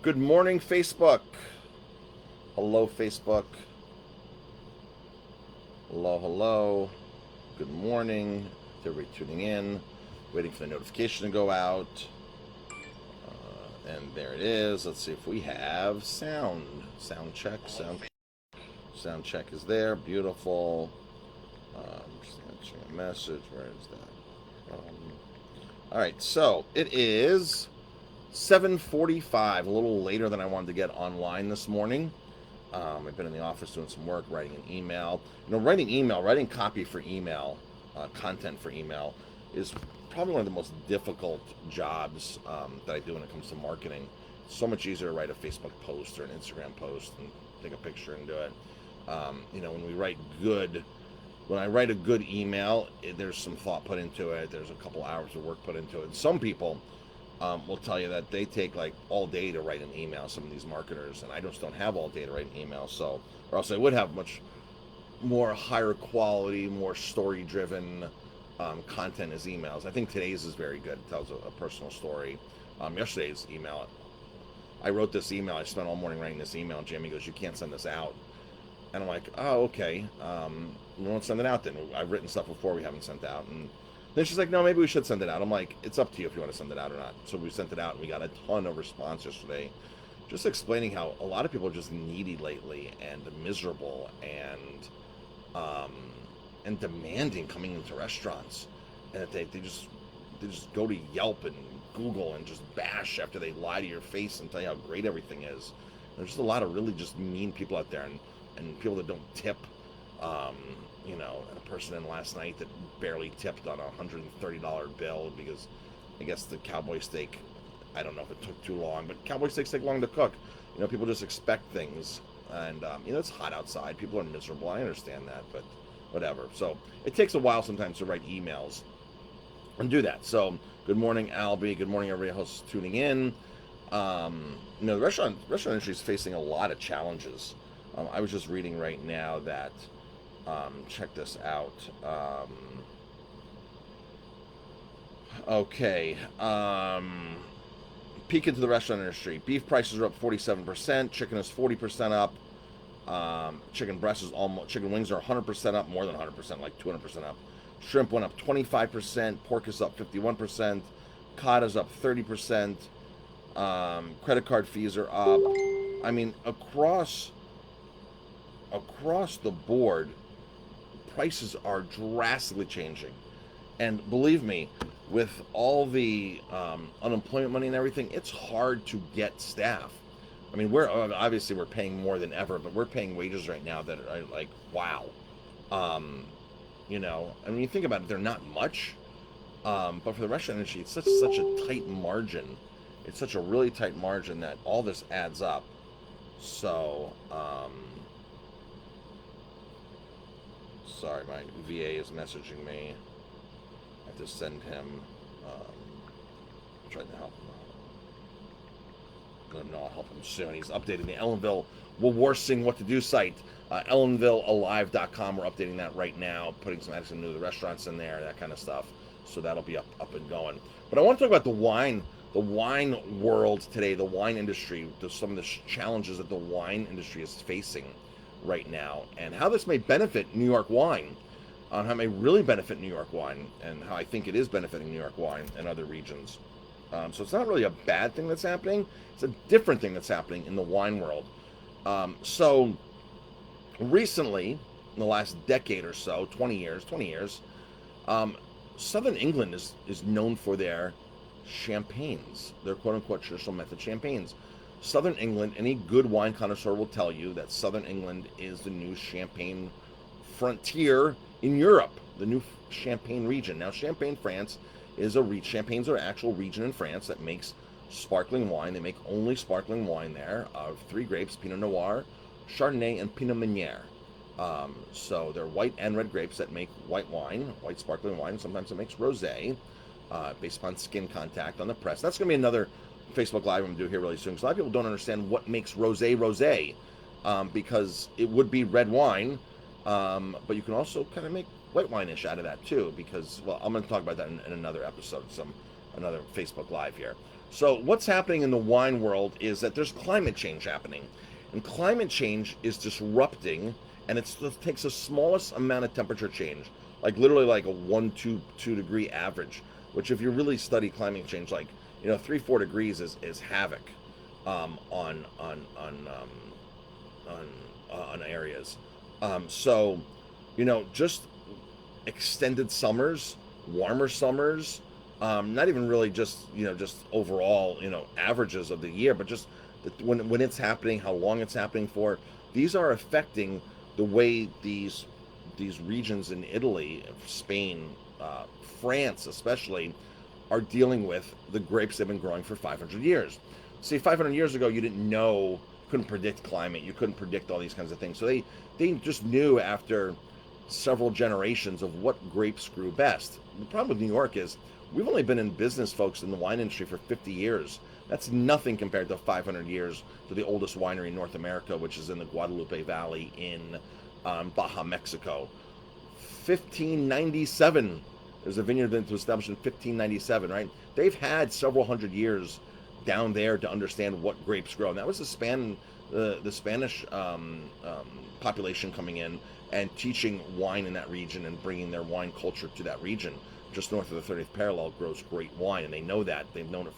Good morning, Facebook. Hello, Facebook. Hello, hello. Good morning to everybody tuning in. Waiting for the notification to go out. And there it is. Let's see if we have sound. Sound check. Sound check is there. Beautiful. Just answering a message. Where is that? All right. So it is 7:45. A little later than I wanted to get online this morning. I've been in the office doing some work, writing an email. Writing copy for email, content for email, is probably one of the most difficult jobs that I do when it comes to marketing. It's so much easier to write a Facebook post or an Instagram post and take a picture and do it. When I write a good email, there's some thought put into it. There's a couple hours of work put into it. And some people will tell you that they take like all day to write an email. Some of these marketers, and I just don't have all day to write an email. So, or else I would have much more higher quality, more story-driven content as emails. I think today's is very good. It tells a personal story. Yesterday's email, I wrote this email. I spent all morning writing this email. And Jamie goes, "You can't send this out." And I'm like, "Oh, okay. We won't send it out then. I've written stuff before we haven't sent out." And then she's like, "No, maybe we should send it out." I'm like, "It's up to you if you want to send it out or not." So we sent it out, and we got a ton of response yesterday, just explaining how a lot of people are just needy lately and miserable um, and demanding coming into restaurants, and that they just go to Yelp and Google and just bash after they lie to your face and tell you how great everything is. There's just a lot of really just mean people out there, and people that don't tip. Um, a person in last night that barely tipped on a $130 bill because I guess the cowboy steak, I don't know if it took too long, but cowboy steaks take long to cook. People just expect things, and it's hot outside. People are miserable. I understand that, but whatever. So it takes a while sometimes to write emails and do that. So good morning, Albie. Good morning, everybody else tuning in. The restaurant industry is facing a lot of challenges. I was just reading right now that check this out. Okay. Peek into the restaurant industry. Beef prices are up 47%. Chicken is 40% up. Chicken wings are 100% up, more than 100%, like 200% up. Shrimp went up 25%. Pork is up 51%. Cod is up 30%. Credit card fees are up. I mean, across the board, prices are drastically changing. And believe me, with all the unemployment money and everything, it's hard to get staff. I mean, we're paying more than ever, but we're paying wages right now that are like, wow. I mean, you think about it, they're not much. But for the restaurant industry, it's such a tight margin. It's such a really tight margin that all this adds up. So, sorry, my VA is messaging me. I have to send him. I'm trying to help him. Let him know I'll help him soon. He's updating the Ellenville Wawarsing What to Do site. EllenvilleAlive.com. We're updating that right now, putting some adding new restaurants in there, that kind of stuff. So that'll be up and going. But I want to talk about the wine world today, the wine industry, some of the challenges that the wine industry is facing right now, and how this may benefit New York wine, how it may really benefit New York wine, and how I think it is benefiting New York wine and other regions. So it's not really a bad thing that's happening. It's a different thing that's happening in the wine world. So recently, in the last decade or so, 20 years, Southern England is known for their champagnes, their quote-unquote traditional method champagnes. Southern England, any good wine connoisseur will tell you that Southern England is the new Champagne frontier in Europe, the new Champagne region. Now, Champagne, France, Champagne's an actual region in France that makes sparkling wine. They make only sparkling wine there of three grapes: Pinot Noir, Chardonnay, and Pinot Meunier. So they're white and red grapes that make white wine, white sparkling wine. Sometimes it makes rosé, based upon skin contact on the press. That's going to be another Facebook Live I'm going to do here really soon, because a lot of people don't understand what makes rosé, because it would be red wine, but you can also kind of make white wine-ish out of that too, because, well, I'm going to talk about that in another episode, another Facebook Live here. So what's happening in the wine world is that there's climate change happening, and climate change is disrupting, and it takes the smallest amount of temperature change, like literally like a 1 to 2 degree average. Which, if you really study climate change, like 3 4 degrees is havoc on areas. So just extended summers, warmer summers, not even really just overall averages of the year, but just when it's happening, how long it's happening for. These are affecting the way these regions in Italy, Spain, France especially, are dealing with the grapes they've been growing for 500 years. See, 500 years ago, you didn't know, couldn't predict climate, you couldn't predict all these kinds of things. So they just knew after several generations of what grapes grew best. The problem with New York is we've only been in business, folks, in the wine industry for 50 years. That's nothing compared to 500 years to the oldest winery in North America, which is in the Guadalupe Valley in Baja, Mexico. 1597. There's a vineyard that was established in 1597, right? They've had several hundred years down there to understand what grapes grow. And that was the Spanish population coming in and teaching wine in that region and bringing their wine culture to that region. Just north of the 30th parallel grows great wine, and they know that. They've known it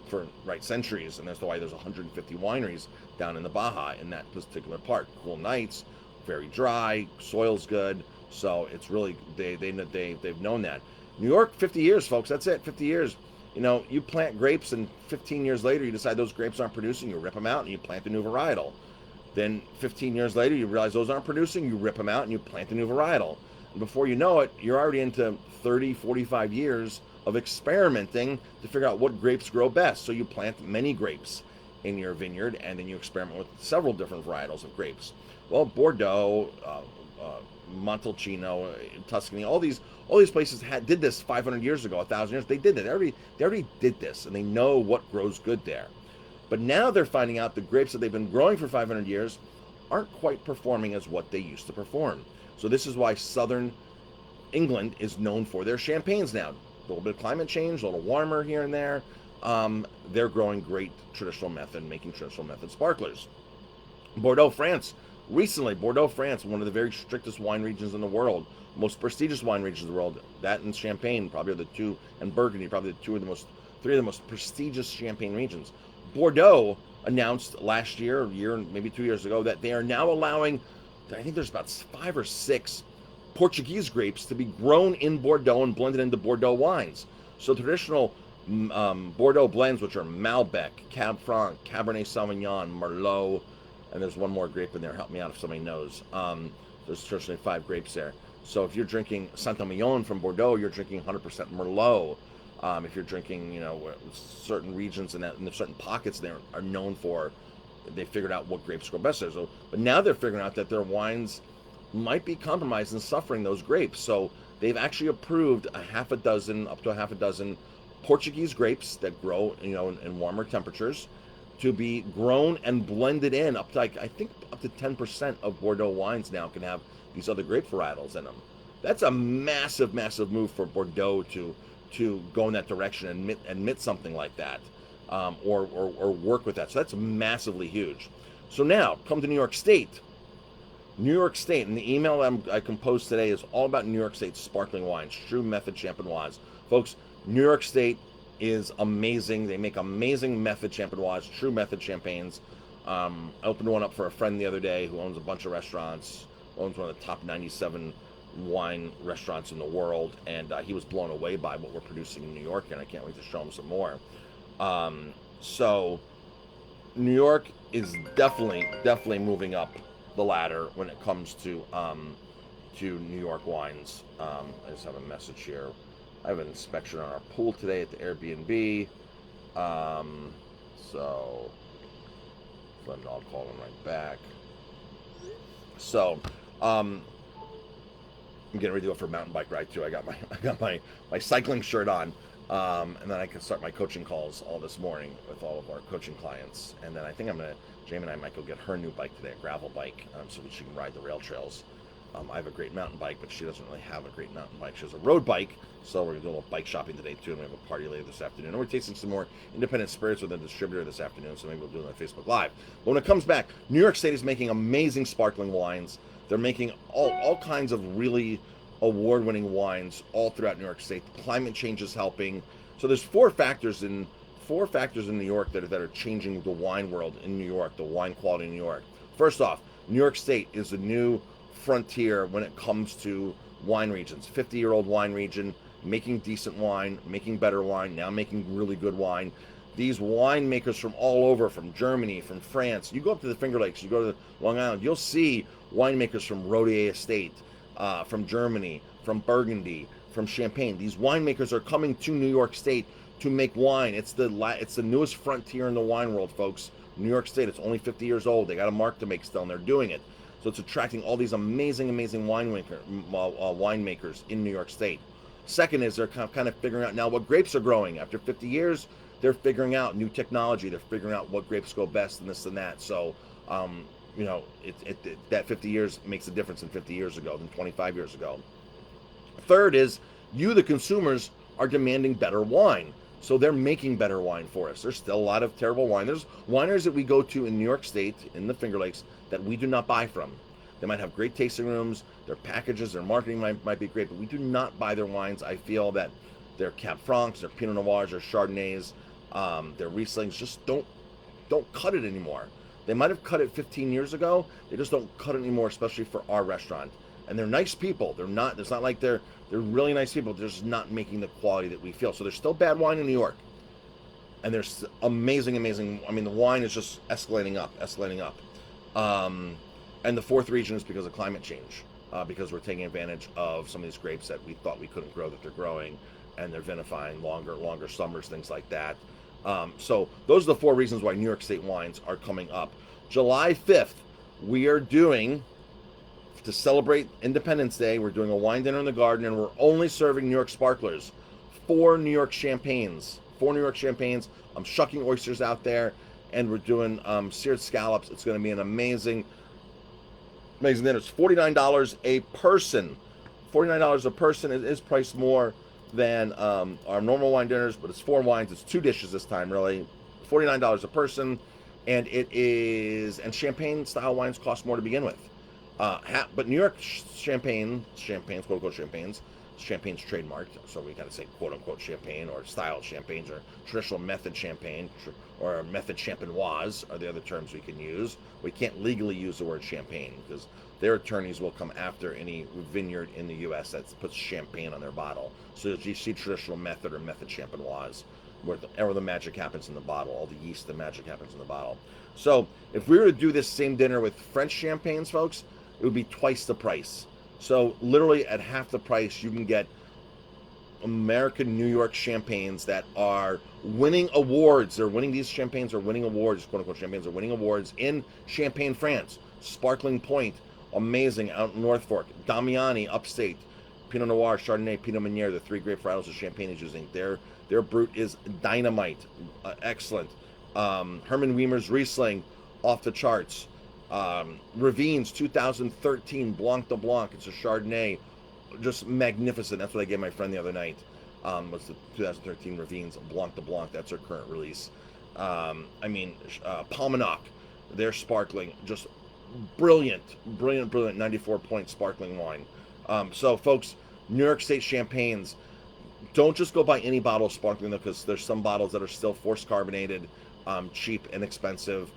for centuries, and that's why there's 150 wineries down in the Baja in that particular part. Cool nights, very dry, soil's good, so it's really they've known that. New York, 50 years, folks. That's it, 50 years. You plant grapes, and 15 years later, you decide those grapes aren't producing. You rip them out, and you plant a new varietal. Then 15 years later, you realize those aren't producing. You rip them out, and you plant a new varietal. And before you know it, you're already into 30, 45 years of experimenting to figure out what grapes grow best. So you plant many grapes in your vineyard, and then you experiment with several different varietals of grapes. Well, Bordeaux, Montalcino, Tuscany, all these places did this 500 years ago, 1,000 years. They did it. They already did this, and they know what grows good there. But now they're finding out the grapes that they've been growing for 500 years aren't quite performing as what they used to perform. So this is why southern England is known for their champagnes now. A little bit of climate change, a little warmer here and there. They're growing great traditional method, making traditional method sparklers. Bordeaux, France, one of the very strictest wine regions in the world, most prestigious wine regions in the world. That and Champagne probably are the two, and Burgundy probably three of the most prestigious Champagne regions. Bordeaux announced last year, maybe 2 years ago, that they are now allowing, I think there's about 5 or 6 Portuguese grapes to be grown in Bordeaux and blended into Bordeaux wines. So traditional Bordeaux blends, which are Malbec, Cab Franc, Cabernet Sauvignon, Merlot, and there's one more grape in there. Help me out if somebody knows. There's traditionally 5 grapes there. So if you're drinking Saint-Emilion from Bordeaux, you're drinking 100% Merlot. If you're drinking, certain regions and certain pockets there are known for, they figured out what grapes grow best there. So, but now they're figuring out that their wines might be compromised and suffering those grapes. So they've actually approved up to a half a dozen Portuguese grapes that grow, in warmer temperatures, to be grown and blended in up to, I think, up to 10% of Bordeaux wines now can have these other grape varietals in them. That's a massive, massive move for Bordeaux to go in that direction and admit something like that, or work with that. So that's massively huge. So now, come to New York State. New York State, and the email I composed today is all about New York State sparkling wines, true method champenoise. Folks, New York State is amazing. They make amazing method champenoise, true method champagnes. I opened one up for a friend the other day who owns a bunch of restaurants, owns one of the top 97 wine restaurants in the world, and he was blown away by what we're producing in New York, and I can't wait to show him some more. So New York is definitely moving up the ladder when it comes to New York wines. I just have a message here. I have an inspection on our pool today at the Airbnb. So I'll call him right back. So I'm getting ready to go for a mountain bike ride too. I got my cycling shirt on. And then I can start my coaching calls all this morning with all of our coaching clients. And then I think Jamie and I might go get her new bike today, a gravel bike, so that she can ride the rail trails I have a great mountain bike, but she doesn't really have a great mountain bike. She has a road bike, so we're going to do a little bike shopping today, too, and we have a party later this afternoon. And we're tasting some more independent spirits with a distributor this afternoon, so maybe we'll do it on Facebook Live. But when it comes back, New York State is making amazing sparkling wines. They're making all kinds of really award-winning wines all throughout New York State. Climate change is helping. So there's four factors in New York that are changing the wine world in New York, the wine quality in New York. First off, New York State is a new frontier when it comes to wine regions. 50-year-old wine region, making decent wine, making better wine, now making really good wine. These winemakers from all over, from Germany, from France. You go up to the Finger Lakes, you go to Long Island, you'll see winemakers from Rodier Estate, from Germany, from Burgundy, from Champagne. These winemakers are coming to New York State to make wine. It's the newest frontier in the wine world, folks. New York State, it's only 50 years old. They got a mark to make still, and they're doing it. So it's attracting all these amazing winemakers in New York State. Second is they're kind of figuring out now what grapes are growing. After 50 years, they're figuring out new technology. They're figuring out what grapes go best and this and that. So, that 50 years makes a difference in 50 years ago than 25 years ago. Third is you, the consumers, are demanding better wine. So they're making better wine for us. There's still a lot of terrible wine. There's wineries that we go to in New York State, in the Finger Lakes, that we do not buy from. They might have great tasting rooms, their packages, their marketing might be great, but we do not buy their wines. I feel that their Cab Francs, their Pinot Noirs, their Chardonnays, their Rieslings just don't cut it anymore. They might have cut it 15 years ago. They just don't cut it anymore, especially for our restaurant. And they're nice people. It's not like they're really nice people. They're just not making the quality that we feel. So there's still bad wine in New York. And there's amazing. I mean, the wine is just escalating up. And the fourth region is because of climate change, because we're taking advantage of some of these grapes that we thought we couldn't grow that they're growing, and they're vinifying longer summers, things like that. So those are the four reasons why New York State wines are coming up. July 5th, we are doing, to celebrate Independence Day, we're doing a wine dinner in the garden, and we're only serving New York sparklers. 4 New York champagnes. I'm shucking oysters out there, and we're doing seared scallops. It's going to be an amazing dinner. It's $49 a person. $49 a person. It is priced more than our normal wine dinners, but it's 4 wines. It's 2 dishes this time, really. $49 a person, and champagne style wines cost more to begin with. But New York champagnes, quote unquote champagnes, champagne's trademarked, so we gotta say quote unquote champagne, or style champagnes, or traditional method champagne, or method champenoise are the other terms we can use. We can't legally use the word champagne because their attorneys will come after any vineyard in the U.S. that puts champagne on their bottle. So you see traditional method or method champenoise, where the magic happens in the bottle, all the yeast, the magic happens in the bottle. So if we were to do this same dinner with French champagnes, folks, it would be twice the price. So literally at half the price, you can get American New York champagnes that are winning awards. These champagnes are winning awards, quote unquote champagnes are winning awards in Champagne, France. Sparkling Point, amazing, out in North Fork. Damiani, upstate. Pinot Noir, Chardonnay, Pinot Meunier, the 3 grape varietals of Champagne is using. Their brut is dynamite, excellent. Herman Weimer's Riesling, off the charts. Ravines 2013 Blanc de Blanc. It's a Chardonnay, just magnificent. That's what I gave my friend the other night. Was the 2013 Ravines Blanc de Blanc. That's her current release. Palmanock, their sparkling, just brilliant 94-point sparkling wine. So folks, New York State champagnes, don't just go buy any bottle of sparkling though, because there's some bottles that are still forced carbonated, cheap and expensive.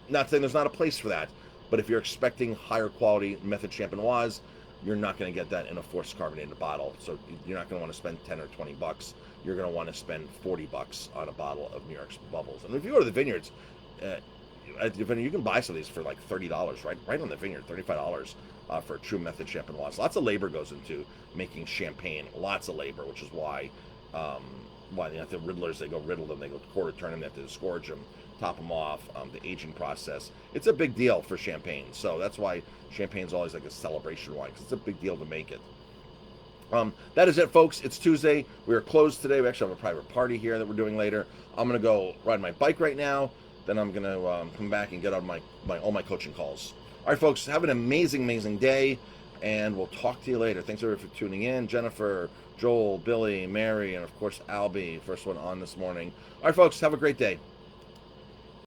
Not saying there's not a place for that, but if you're expecting higher quality method champenoise, you're not going to get that in a forced carbonated bottle. So you're not going to want to spend 10 or 20 bucks. You're going to want to spend 40 bucks on a bottle of New York's Bubbles. And if you go to the vineyards, you can buy some of these for like $30, right on the vineyard, $35 for a true method champenoise. Lots of labor goes into making champagne, lots of labor, which is why they have the riddlers, they go riddle them, they go quarter turn them, they have to disgorge them, top them off, the aging process. It's a big deal for champagne, so that's why champagne's always like a celebration wine, because it's a big deal to make it. That is it, folks. It's Tuesday. We are closed today. We actually have a private party here that we're doing later. I'm going to go ride my bike right now. Then I'm going to come back and get on all my coaching calls. All right, folks, have an amazing, amazing day, and we'll talk to you later. Thanks, everybody, for tuning in. Jennifer, Joel, Billy, Mary, and, of course, Albie, first one on this morning. All right, folks, have a great day.